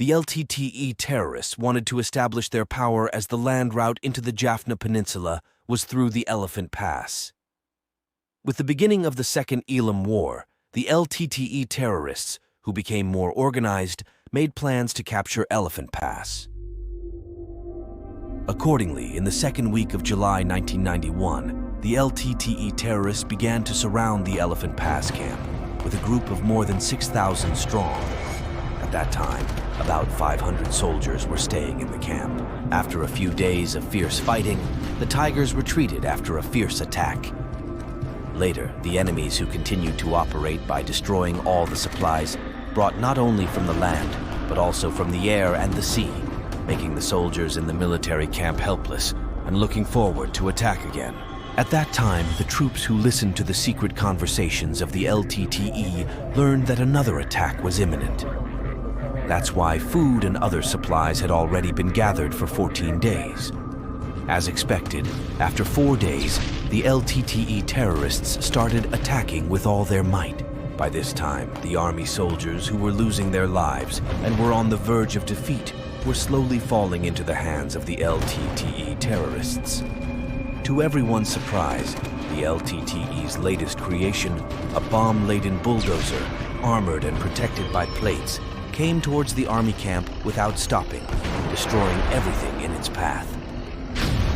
The LTTE terrorists wanted to establish their power as the land route into the Jaffna Peninsula was through the Elephant Pass. With the beginning of the Second Elam War, the LTTE terrorists, who became more organized, made plans to capture Elephant Pass. Accordingly, in the second week of July 1991, the LTTE terrorists began to surround the Elephant Pass camp with a group of more than 6,000 strong. At that time, about 500 soldiers were staying in the camp. After a few days of fierce fighting, the Tigers retreated after a fierce attack. Later, the enemies who continued to operate by destroying all the supplies brought not only from the land, but also from the air and the sea, making the soldiers in the military camp helpless and looking forward to attack again. At that time, the troops who listened to the secret conversations of the LTTE learned that another attack was imminent. That's why food and other supplies had already been gathered for 14 days. As expected, after 4 days, the LTTE terrorists started attacking with all their might. By this time, the army soldiers who were losing their lives and were on the verge of defeat were slowly falling into the hands of the LTTE terrorists. To everyone's surprise, the LTTE's latest creation, a bomb-laden bulldozer, armored and protected by plates, came towards the army camp without stopping, destroying everything in its path.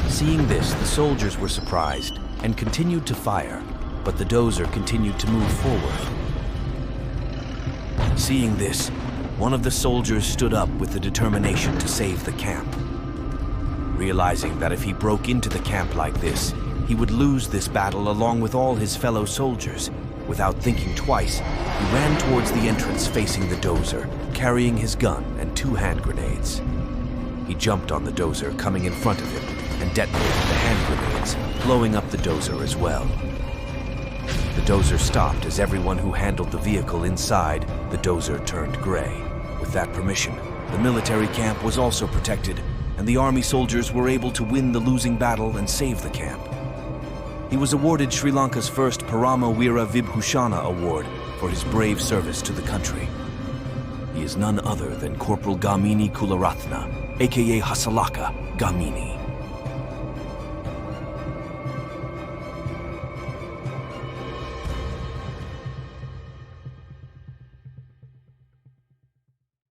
Seeing this, the soldiers were surprised and continued to fire, but the dozer continued to move forward. Seeing this, one of the soldiers stood up with the determination to save the camp. Realizing that if he broke into the camp like this, he would lose this battle along with all his fellow soldiers. Without thinking twice, he ran towards the entrance facing the dozer, carrying his gun and 2 hand grenades. He jumped on the dozer coming in front of him and detonated the hand grenades, blowing up the dozer as well. The dozer stopped as everyone who handled the vehicle inside the dozer turned gray. With that permission, the military camp was also protected, and the army soldiers were able to win the losing battle and save the camp. He was awarded Sri Lanka's first Parama Weera Vibhushanaya award for his brave service to the country. He is none other than Corporal Gamini Kularatne, aka Hasalaka Gamini.